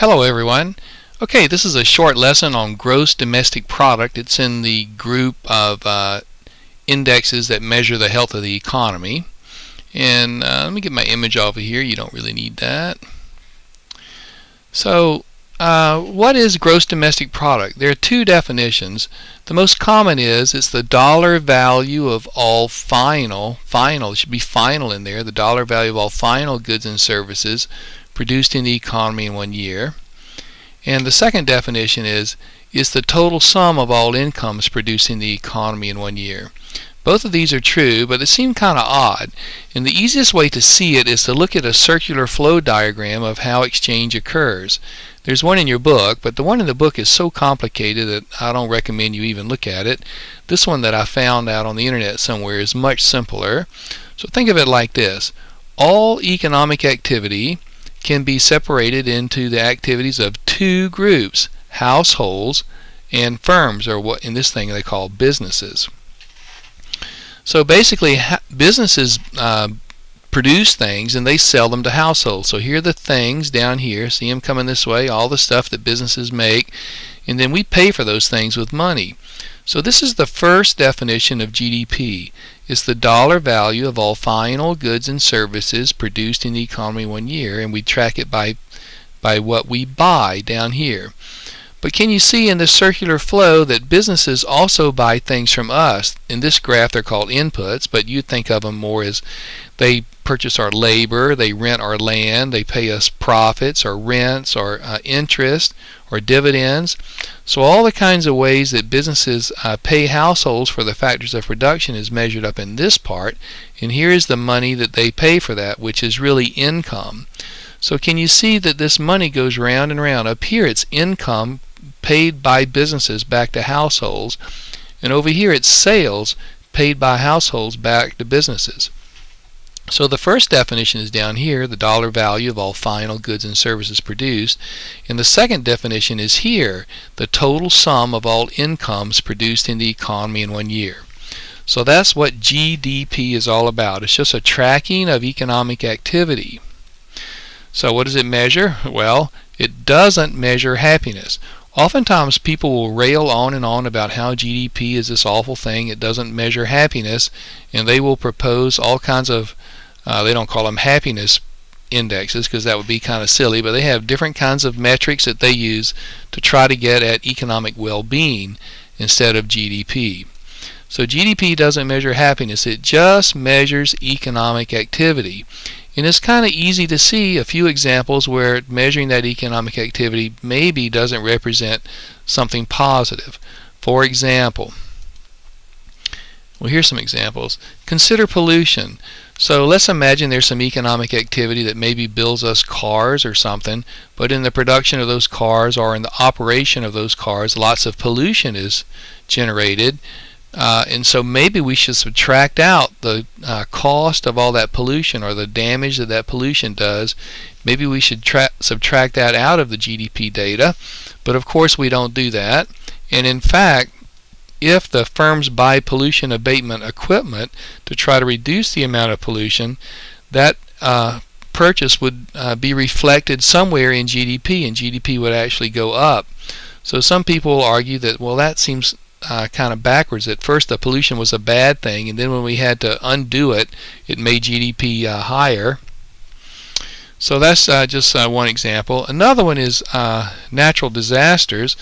Hello everyone. Okay, this is a short lesson on gross domestic product. It's in the group of indexes that measure the health of the economy. And let me get my image over here. You don't really need that. So what is gross domestic product? There are two definitions. The most common is it's the dollar value of all final, it should be final in there, the dollar value of all final goods and services produced in the economy in 1 year. And the second definition is the total sum of all incomes produced in the economy in 1 year. Both of these are true, but they seem kind of odd. And the easiest way to see it is to look at a circular flow diagram of how exchange occurs. There's one in your book, but the one in the book is so complicated that I don't recommend you even look at it. This one that I found out on the internet somewhere is much simpler. So think of it like this. All economic activity can be separated into the activities of two groups, households and firms, or what in this thing they call businesses. So basically businesses produce things and they sell them to households. So here are the things down here, see them coming this way, all the stuff that businesses make, and then we pay for those things with money. So this is the first definition of GDP. It's the dollar value of all final goods and services produced in the economy 1 year, and we track it by what we buy down here. But can you see in this circular flow that businesses also buy things from us? In this graph they're called inputs, but you think of them more as they purchase our labor, they rent our land, they pay us profits or rents or interest or dividends. So all the kinds of ways that businesses pay households for the factors of production is measured up in this part, and here is the money that they pay for that, which is really income. So can you see that this money goes round and round? Up here it's income paid by businesses back to households, and over here it's sales paid by households back to businesses. So the first definition is down here, the dollar value of all final goods and services produced, and the second definition is here, the total sum of all incomes produced in the economy in 1 year. So that's what GDP is all about. It's just a tracking of economic activity. So what does it measure? Well, it doesn't measure happiness. Oftentimes people will rail on and on about how GDP is this awful thing, it doesn't measure happiness, and they will propose all kinds of, they don't call them happiness indexes because that would be kind of silly, but they have different kinds of metrics that they use to try to get at economic well-being instead of GDP. So GDP doesn't measure happiness, it just measures economic activity. And it's kind of easy to see a few examples where measuring that economic activity maybe doesn't represent something positive. For example, well, here's some examples. Consider pollution. So let's imagine there's some economic activity that maybe builds us cars or something, but in the production of those cars or in the operation of those cars, lots of pollution is generated. And so maybe we should subtract out the cost of all that pollution or the damage that that pollution does. Maybe we should subtract that out of the GDP data, but of course we don't do that. And in fact, if the firms buy pollution abatement equipment to try to reduce the amount of pollution, that purchase would be reflected somewhere in GDP, and GDP would actually go up. So some people argue that, well, that seems kind of backwards. At first the pollution was a bad thing, and then when we had to undo it, it made GDP higher. So that's just one example. Another one is natural disasters.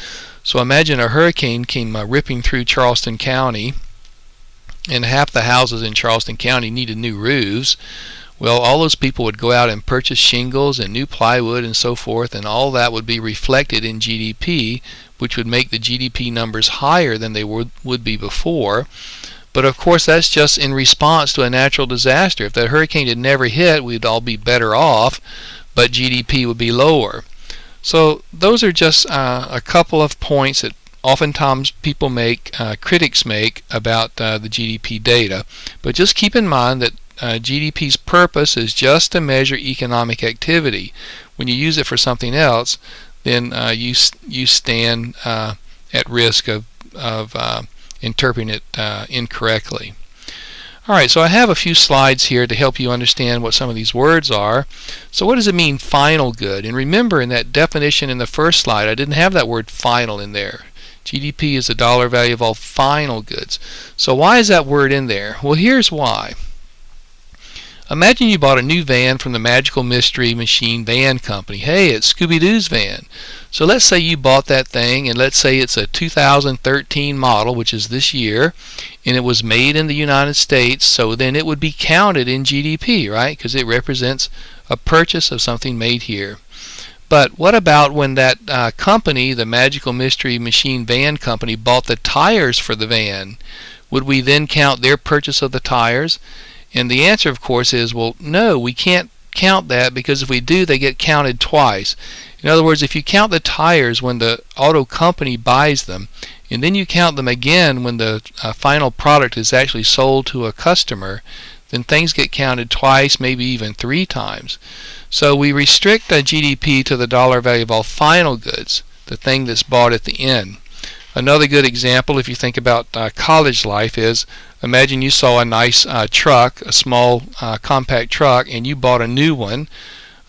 So imagine a hurricane came ripping through Charleston County, and half the houses in Charleston County needed new roofs. Well, all those people would go out and purchase shingles and new plywood and so forth, and all that would be reflected in GDP, which would make the GDP numbers higher than they would be before. But of course that's just in response to a natural disaster. If that hurricane had never hit, we'd all be better off, but GDP would be lower. So those are just a couple of points that oftentimes people make, critics make about the GDP data. But just keep in mind that GDP's purpose is just to measure economic activity. When you use it for something else, then you stand at risk of interpreting it incorrectly. Alright, so I have a few slides here to help you understand what some of these words are. So what does it mean, final good? And remember, in that definition in the first slide, I didn't have that word final in there. GDP is the dollar value of all final goods. So why is that word in there? Well, here's why. Imagine you bought a new van from the Magical Mystery Machine Van Company. Hey, it's Scooby-Doo's van. So let's say you bought that thing, and let's say it's a 2013 model, which is this year, and it was made in the United States, so then it would be counted in GDP, right? Because it represents a purchase of something made here. But what about when that company, the Magical Mystery Machine Van Company, bought the tires for the van? Would we then count their purchase of the tires? And the answer, of course, is, well, no, we can't count that, because if we do, they get counted twice. In other words, if you count the tires when the auto company buys them, and then you count them again when the final product is actually sold to a customer, then things get counted twice, maybe even 3 times. So we restrict the GDP to the dollar value of all final goods, the thing that's bought at the end. Another good example, if you think about college life, is imagine you saw a nice truck, a small compact truck, and you bought a new one.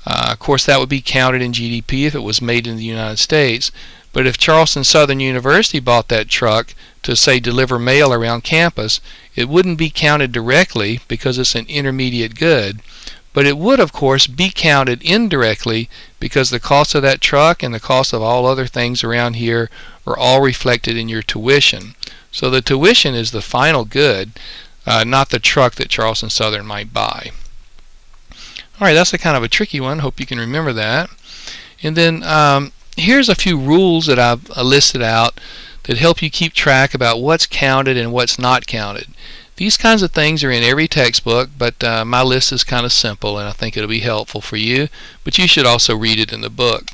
Of course, that would be counted in GDP if it was made in the United States. But if Charleston Southern University bought that truck to, say, deliver mail around campus, it wouldn't be counted directly because it's an intermediate good. But it would, of course, be counted indirectly because the cost of that truck and the cost of all other things around here are all reflected in your tuition. So the tuition is the final good, not the truck that Charleston Southern might buy. Alright, that's a kind of a tricky one. Hope you can remember that. And then here's a few rules that I've listed out that help you keep track about what's counted and what's not counted. These kinds of things are in every textbook, but my list is kind of simple, and I think it'll be helpful for you, but you should also read it in the book.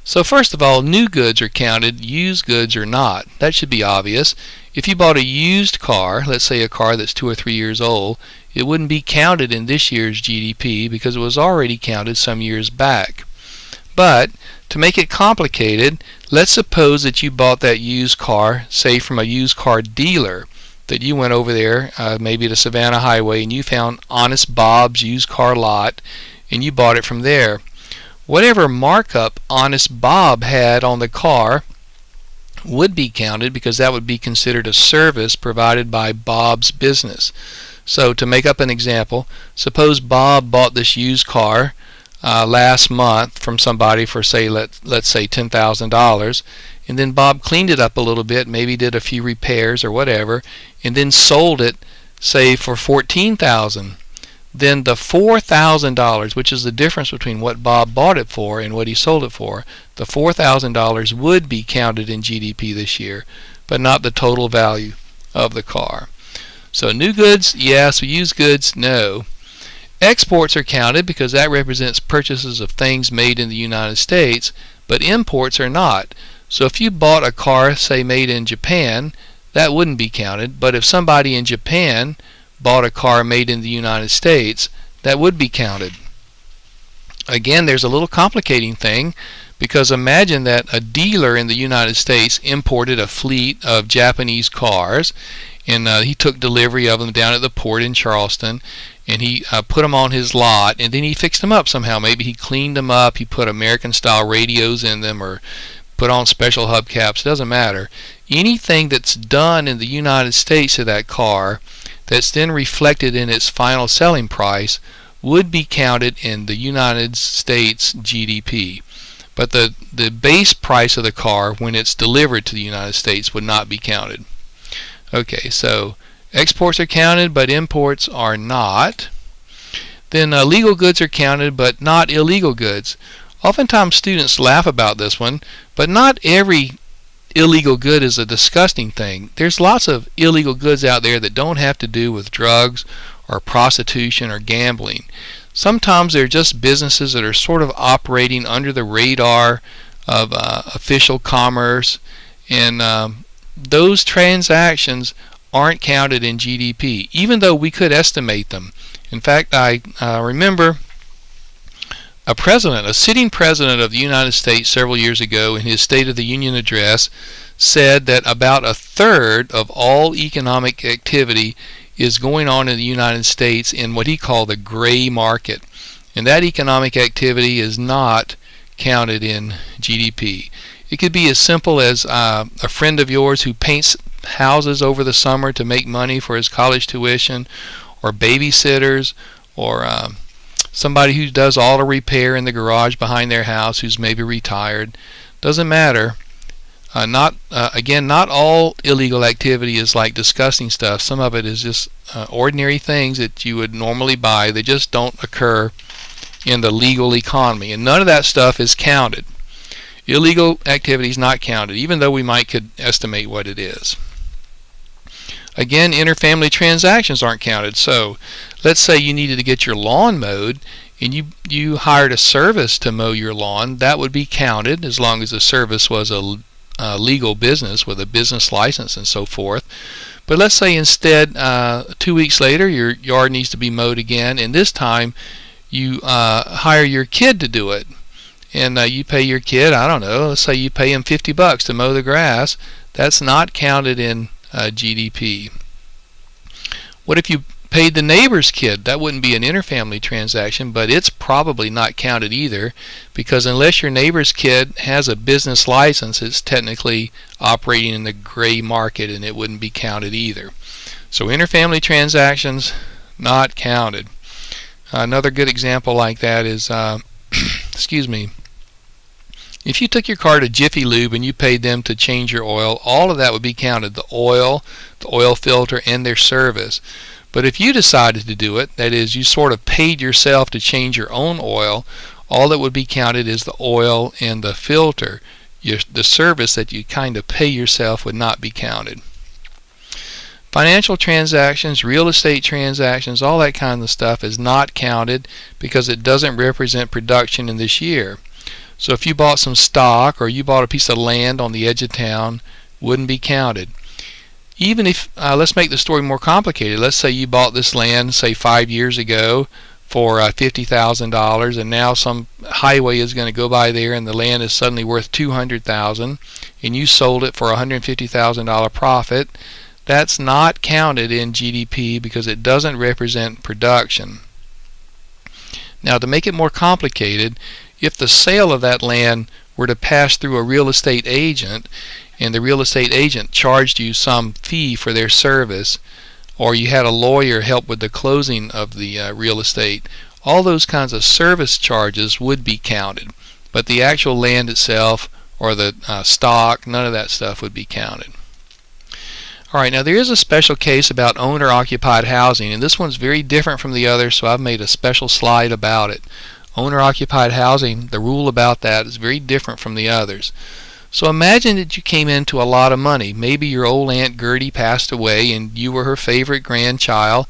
So first of all, new goods are counted, used goods are not. That should be obvious. If you bought a used car, let's say a car that's 2 or 3 years old, it wouldn't be counted in this year's GDP because it was already counted some years back. But to make it complicated, let's suppose that you bought that used car, say from a used car dealer, that you went over there, maybe to Savannah Highway, and you found Honest Bob's used car lot, and you bought it from there. Whatever markup Honest Bob had on the car would be counted because that would be considered a service provided by Bob's business. So to make up an example, suppose Bob bought this used car last month from somebody for, say, let's say $10,000, and then Bob cleaned it up a little bit, maybe did a few repairs or whatever, and then sold it, say, for $14,000. Then the $4,000, which is the difference between what Bob bought it for and what he sold it for, the $4,000 would be counted in GDP this year, but not the total value of the car. So new goods, yes. Used goods, no. Exports are counted because that represents purchases of things made in the United States, but imports are not. So if you bought a car, say, made in Japan, that wouldn't be counted. But if somebody in Japan bought a car made in the United States, that would be counted. Again, there's a little complicating thing, because imagine that a dealer in the United States imported a fleet of Japanese cars, and he took delivery of them down at the port in Charleston, and he put them on his lot, and then he fixed them up somehow. Maybe he cleaned them up, he put American-style radios in them, or put on special hubcaps. Doesn't matter. Anything that's done in the United States to that car that's then reflected in its final selling price would be counted in the United States GDP. But the base price of the car when it's delivered to the United States would not be counted. Okay, so exports are counted, but imports are not. Then legal goods are counted, but not illegal goods. Oftentimes students laugh about this one, but not every illegal good is a disgusting thing. There's lots of illegal goods out there that don't have to do with drugs or prostitution or gambling. Sometimes they're just businesses that are sort of operating under the radar of official commerce, and those transactions aren't counted in GDP, even though we could estimate them. In fact, I remember a sitting president of the United States several years ago in his State of the Union address said that about a third of all economic activity is going on in the United States in what he called the gray market. And that economic activity is not counted in GDP. It could be as simple as a friend of yours who paints houses over the summer to make money for his college tuition, or babysitters, or somebody who does auto repair in the garage behind their house who's maybe retired. Doesn't matter. Again, not all illegal activity is like disgusting stuff. Some of it is just ordinary things that you would normally buy. They just don't occur in the legal economy, and none of that stuff is counted. Illegal activity is not counted, even though we could estimate what it is. Again, interfamily transactions aren't counted. So let's say you needed to get your lawn mowed, and you hired a service to mow your lawn. That would be counted as long as the service was a legal business with a business license and so forth. But let's say instead 2 weeks later your yard needs to be mowed again, and this time you hire your kid to do it, and you pay your kid, I don't know, let's say you pay him $50 to mow the grass. That's not counted in GDP. What if you paid the neighbor's kid? That wouldn't be an interfamily transaction, but it's probably not counted either, because unless your neighbor's kid has a business license, it's technically operating in the gray market, and it wouldn't be counted either. So interfamily transactions not counted. Another good example like that is excuse me, if you took your car to Jiffy Lube and you paid them to change your oil, all of that would be counted, the oil filter, and their service. But if you decided to do it, that is, you sort of paid yourself to change your own oil, all that would be counted is the oil and the filter. The service that you kind of pay yourself would not be counted. Financial transactions, real estate transactions, all that kind of stuff is not counted because it doesn't represent production in this year. So if you bought some stock or you bought a piece of land on the edge of town, wouldn't be counted. Even if, let's make the story more complicated. Let's say you bought this land, say 5 years ago, for $50,000, and now some highway is going to go by there and the land is suddenly worth $200,000, and you sold it for a $150,000 profit. That's not counted in GDP because it doesn't represent production. Now, to make it more complicated, if the sale of that land were to pass through a real estate agent, and the real estate agent charged you some fee for their service, or you had a lawyer help with the closing of the real estate, all those kinds of service charges would be counted. But the actual land itself or the stock, none of that stuff would be counted. Alright, now there is a special case about owner-occupied housing, and this one's very different from the others, so I've made a special slide about it. Owner-occupied housing, the rule about that is very different from the others. So imagine that you came into a lot of money. Maybe your old Aunt Gertie passed away and you were her favorite grandchild,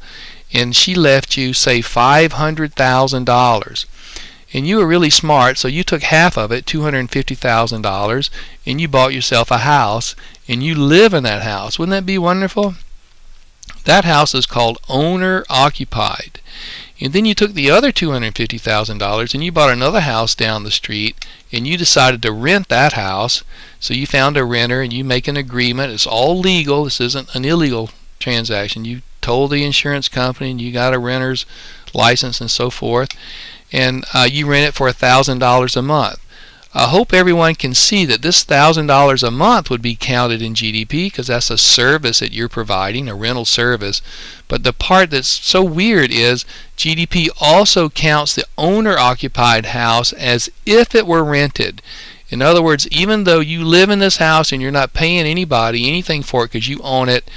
and she left you, say, $500,000. And you were really smart, so you took half of it, $250,000, and you bought yourself a house, and you live in that house. Wouldn't that be wonderful? That house is called owner-occupied. And then you took the other $250,000 and you bought another house down the street, and you decided to rent that house. So you found a renter and you make an agreement. It's all legal. This isn't an illegal transaction. You told the insurance company and you got a renter's license and so forth, and you rent it for $1,000 a month. I hope everyone can see that this $1,000 a month would be counted in GDP because that's a service that you're providing, a rental service. But the part that's so weird is GDP also counts the owner-occupied house as if it were rented. In other words, even though you live in this house and you're not paying anybody anything for it because you own it,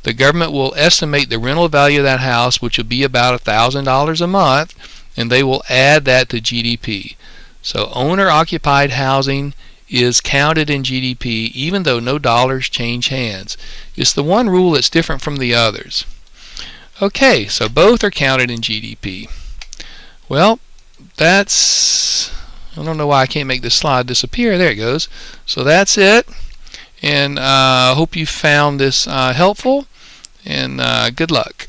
the government will estimate the rental value of that house, which will be about $1,000 a month, and they will add that to GDP. So owner-occupied housing is counted in GDP even though no dollars change hands. It's the one rule that's different from the others. Okay, so both are counted in GDP. Well, that's, I don't know why I can't make this slide disappear. There it goes. So that's it, and I hope you found this helpful, and good luck.